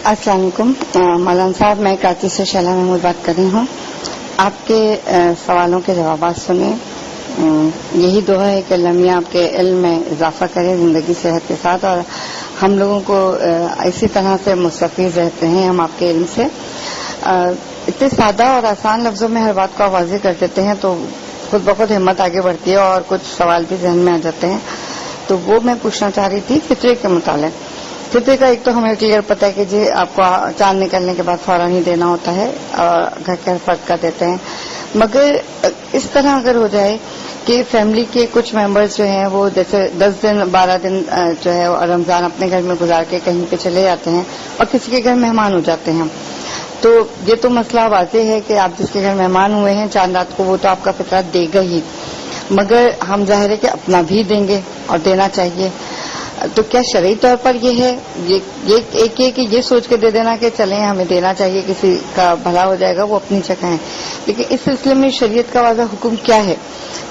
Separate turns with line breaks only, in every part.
अस्सलाम वालेकुम मौलाना साहब, मैं कराची से शैला महमूद बात कर रही हूँ। आपके सवालों के जवाब सुने। यही दुआ है कि अल्लाह मियां आपके इल्म में इजाफा करे ज़िंदगी सेहत के साथ, और हम लोगों को इसी तरह से मुस्तफ़ीज़ रहते हैं हम आपके इल्म से। इतने सादा और आसान लफ्ज़ों में हर बात को वाज़ेह कर देते हैं तो खुद बखुद हिम्मत आगे बढ़ती है और कुछ सवाल भी जहन में आ जाते हैं। तो वो मैं पूछना चाह रही थी फितरे के मुतालिक। फितरे का एक तो हमें क्लियर पता है कि जी आपको चांद निकलने के बाद फौरन ही देना होता है और घर के फर्द का देते हैं, मगर इस तरह अगर हो जाए कि फैमिली के कुछ मेंबर्स जो हैं वो जैसे 10 दिन 12 दिन जो है रमजान अपने घर में गुजार के कहीं पे चले जाते हैं और किसी के घर मेहमान हो जाते हैं, तो ये तो मसला वाज़ेह है कि आप जिसके घर मेहमान हुए हैं चांद रात को वो तो आपका फितरा देगा ही, मगर हम जाहिर है कि अपना भी देंगे और देना चाहिए। तो क्या शरई तौर पर ये है ये एक कि ये सोच के दे देना कि चलें हमें देना चाहिए, किसी का भला हो जाएगा, वो अपनी जगह है, लेकिन इस सिलसिले में शरीयत का वाज़ा हुक्म क्या है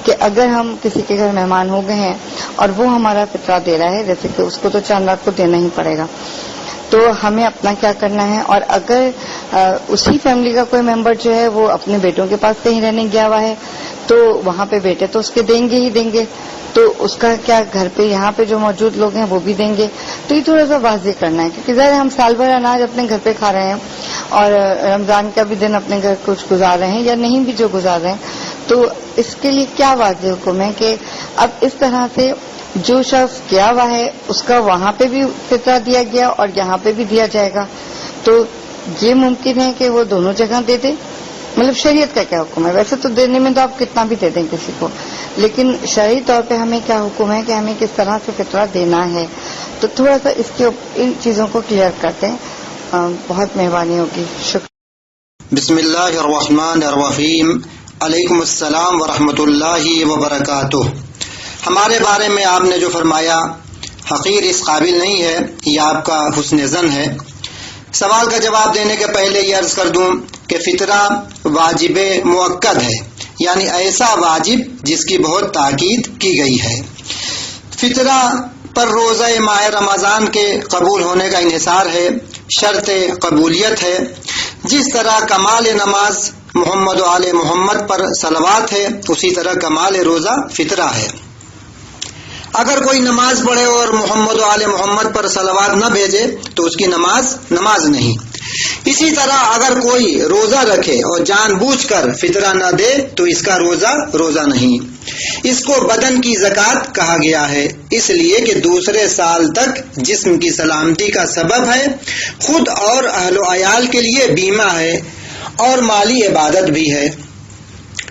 कि अगर हम किसी के घर मेहमान हो गए हैं और वो हमारा फितरा दे रहा है, जैसे कि उसको तो चांद रात को देना ही पड़ेगा, तो हमें अपना क्या करना है? और अगर उसी फैमिली का कोई मेंबर जो है वो अपने बेटों के पास कहीं रहने गया हुआ है तो वहां पे बेटे तो उसके देंगे ही देंगे, तो उसका क्या घर पे यहाँ पे जो मौजूद लोग हैं वो भी देंगे? तो ये थोड़ा सा वाज़ेह करना है, क्योंकि ज़ाहिर हम साल भर अनाज अपने घर पे खा रहे हैं और रमजान का भी दिन अपने घर कुछ गुजार रहे हैं या नहीं भी जो गुजार रहे हैं, तो इसके लिए क्या वाज़ेह हुक्म है कि अब इस तरह से जो शख्स गया हुआ है उसका वहां पे भी फितरा दिया गया और यहाँ पे भी दिया जाएगा, तो ये मुमकिन है कि वो दोनों जगह दे दे? मतलब शरीयत का क्या हुक्म है? वैसे तो देने में तो आप कितना भी दे दें किसी को, लेकिन शरई तौर पे हमें क्या हुक्म है कि हमें किस तरह से फितरा देना है? तो थोड़ा सा इसके इन चीजों को क्लियर करते हैं, बहुत मेहरबानी होगी। शुक्रिया।
बिस्मिल्लाहिर्रहमानिर्रहीम। अलैकुम अस्सलाम वरहमतुल्लाहि वबरकातुह। हमारे बारे में आपने जो फरमाया हकीर इस काबिल नहीं है, यह आपका हुस्न ज़न है। सवाल का जवाब देने के पहले ये अर्ज कर दूं कि फितरा वाजिब मुअक्कद है, यानी ऐसा वाजिब जिसकी बहुत ताकीद की गई है। फितरा पर रोज़ा माह रमज़ान के कबूल होने का इन्हिसार है, शर्त कबूलियत है। जिस तरह कमाल नमाज मोहम्मद व आले मोहम्मद पर सलवात है, उसी तरह कमाल रोज़ा फितरा है। अगर कोई नमाज पढ़े और मोहम्मद व आले मोहम्मद पर सलवात न भेजे तो उसकी नमाज नहीं। इसी तरह अगर कोई रोजा रखे और जानबूझकर फितरा न दे तो इसका रोजा नहीं। इसको बदन की ज़कात कहा गया है, इसलिए कि दूसरे साल तक जिस्म की सलामती का सबब है, खुद और अहलो अयाल के लिए बीमा है और माली इबादत भी है।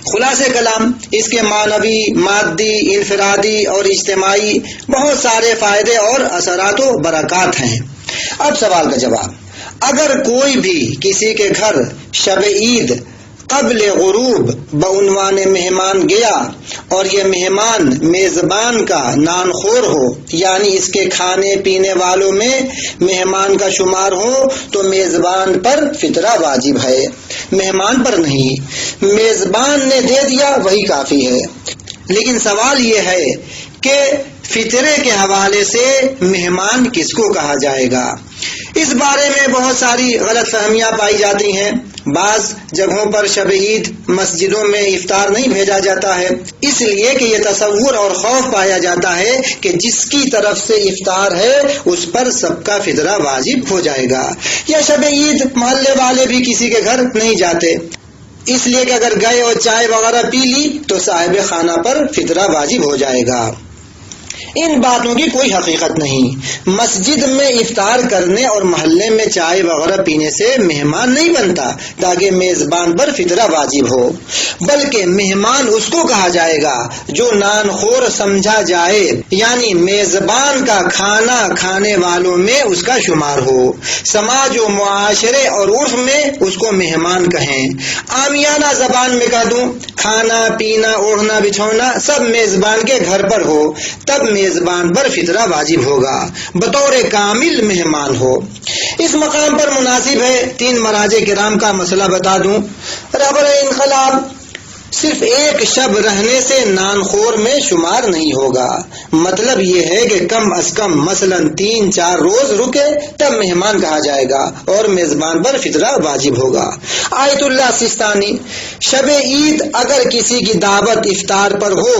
खुलासे कलाम, इसके मानवी, मादी, इनफरादी और इज्तिमाई बहुत सारे फायदे और असरात व बरक़ात हैं। अब सवाल का जवाब। अगर कोई भी किसी के घर शब ईद क़ब्ल गुरूब बउनवान मेहमान गया और ये मेहमान मेज़बान का नानखोर हो, यानी इसके खाने पीने वालों में मेहमान का शुमार हो, तो मेज़बान पर फितरा वाजिब है, मेहमान पर नहीं। मेज़बान ने दे दिया वही काफ़ी है। लेकिन सवाल ये है कि फितरे के हवाले से मेहमान किसको कहा जाएगा? इस बारे में बहुत सारी गलत फहमियाँ पाई जाती हैं। बाज़ जगहों पर शब ईद मस्जिदों में इफ्तार नहीं भेजा जाता है, इसलिए कि यह तसव्वुर और खौफ पाया जाता है कि जिसकी तरफ से इफ्तार है उस पर सबका फितरा वाजिब हो जाएगा। या शब ईद मोहल्ले वाले भी किसी के घर नहीं जाते, इसलिए कि अगर गए और चाय वगैरह पी ली तो साहिब खाना पर फितरा वाजिब हो जाएगा। इन बातों की कोई हकीकत नहीं। मस्जिद में इफ्तार करने और मोहल्ले में चाय वगैरह पीने से मेहमान नहीं बनता ताकि मेजबान पर फितरा वाजिब हो, बल्कि मेहमान उसको कहा जाएगा जो नानखोर समझा जाए, यानी मेजबान का खाना खाने वालों में उसका शुमार हो। समाज व मुआशरे और उर्फ में उसको मेहमान कहें। आमियाना जबान में कह दूं, खाना पीना ओढ़ना बिछौना सब मेजबान के घर पर हो, तब मेजबान पर फितरा वाजिब होगा, बतौर कामिल मेहमान हो। इस मकाम पर मुनासिब है 3 मराजे किराम का मसला बता दूं। रहबर इनकलाब صرف ایک شب رہنے سے نان خور میں شمار نہیں ہوگا. مطلب یہ ہے کہ کم از کم مثلا 3-4 روز رکے تب مہمان کہا جائے گا اور میزبان پر فطرہ واجب ہوگا. آیت اللہ سستانی: شب عید اگر کسی کی دعوت افطار پر ہو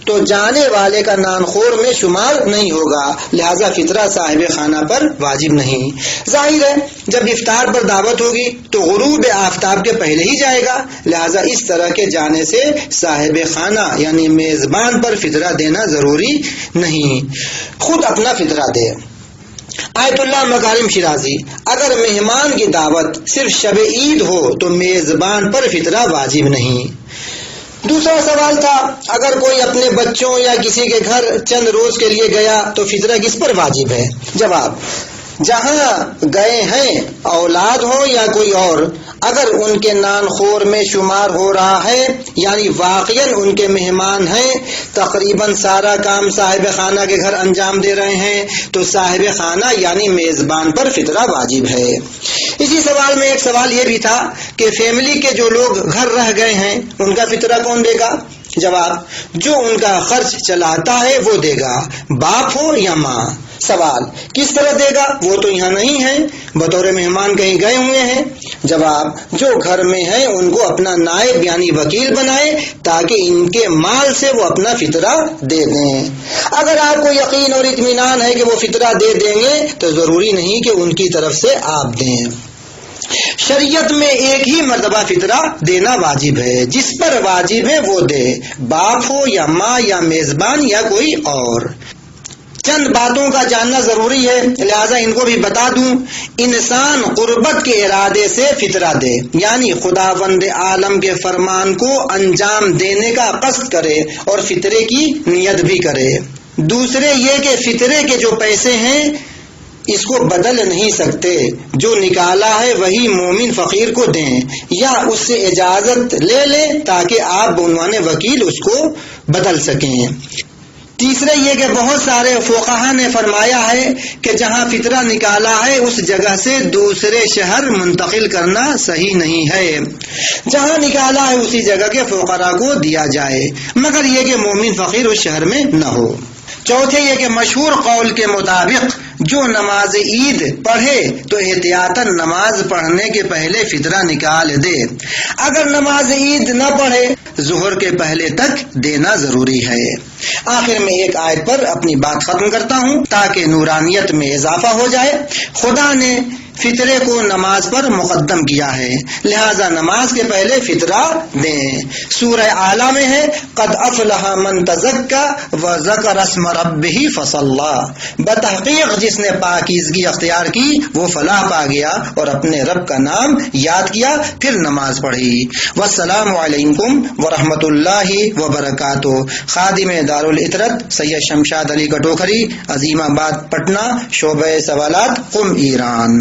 تو جانے والے کا نان خور میں شمار نہیں ہوگا، لہذا فطرہ صاحب خانہ پر واجب نہیں. ظاہر ہے جب افطار پر دعوت ہوگی تو غروب آفتاب کے پہلے ہی جائے گا، لہذا اس طرح کے جانے سے صاحب خانہ یعنی میزبان پر فطرہ دینا ضروری نہیں، خود اپنا فطرہ دے. آیت اللہ مکارم شیرازی: اگر مہمان کی دعوت صرف شب عید ہو تو میزبان پر فطرہ واجب نہیں. دوسرا سوال تھا اگر کوئی اپنے بچوں یا کسی کے گھر چند روز کے لیے گیا تو فطرہ کس پر واجب ہے؟ جواب: جہاں گئے ہیں اولاد ہو یا کوئی اور، اگر ان کے نان خور میں شمار ہو رہا ہے یعنی واقعاً ان کے مہمان ہیں، تقریباً سارا کام صاحب خانہ کے گھر انجام دے رہے ہیں، تو صاحب خانہ یعنی میزبان پر فطرہ واجب ہے. اسی سوال میں ایک سوال یہ بھی تھا کہ فیملی کے جو لوگ گھر رہ گئے ہیں ان کا فطرہ کون دے گا؟ جواب: جو ان کا خرچ چلاتا ہے وہ دے گا، باپ ہو یا ماں. سوال: کس طرح دے گا؟ وہ تو یہاں نہیں ہیں، بطور مہمان کہیں گئے ہوئے ہیں. جواب: جو گھر میں ہیں ان کو اپنا نائب یعنی وکیل بنائے تاکہ ان کے مال سے وہ اپنا فطرہ دے دیں. اگر آپ کو یقین اور اطمینان ہے کہ وہ فطرہ دے دیں گے تو ضروری نہیں کہ ان کی طرف سے آپ دیں. شریعت میں ایک ہی مرتبہ فطرہ دینا واجب ہے، جس پر واجب ہے وہ دے، باپ ہو یا ماں یا میزبان یا کوئی اور. چند باتوں کا جاننا ضروری ہے، لہذا ان کو بھی بتا دوں. انسان قربت کے ارادے سے فطرہ دے، یعنی خداوند عالم کے فرمان کو انجام دینے کا قصد کرے اور فطرے کی نیت بھی کرے. دوسرے یہ کہ فطرے کے جو پیسے ہیں اس کو بدل نہیں سکتے، جو نکالا ہے وہی مومن فقیر کو دیں یا اس سے اجازت لے لیں تاکہ آپ بعنوان وکیل اس کو بدل سکیں. تیسرے یہ کہ بہت سارے فقہا نے فرمایا ہے کہ جہاں فطرہ نکالا ہے اس جگہ سے دوسرے شہر منتقل کرنا صحیح نہیں ہے، جہاں نکالا ہے اسی جگہ کے فقراء کو دیا جائے، مگر یہ کہ مومن فقیر اس شہر میں نہ ہو. چوتھے یہ کہ مشہور قول کے مطابق جو نماز عید پڑھے تو احتیاطاً نماز پڑھنے کے پہلے فطرہ نکال دے، اگر نماز عید نہ پڑھے ظہر کے پہلے تک دینا ضروری ہے. آخر میں ایک آیت پر اپنی بات ختم کرتا ہوں تاکہ نورانیت میں اضافہ ہو جائے. خدا نے فطرے کو نماز پر مقدم کیا ہے، لہذا نماز کے پہلے فطرہ دیں. سورہ اعلیٰ میں ہے قد افلح من تزکا وذکر اسم ربہ فصلی، بتحقیق جس نے پاکیزگی اختیار کی وہ فلاح پا گیا اور اپنے رب کا نام یاد کیا پھر نماز پڑھی. والسلام علیکم ورحمۃ اللہ وبرکاتہ. خادم دارالعطرت سید شمشاد علی کٹوکھری، عظیم آباد، پٹنہ، شعبہ سوالات، قم، ایران.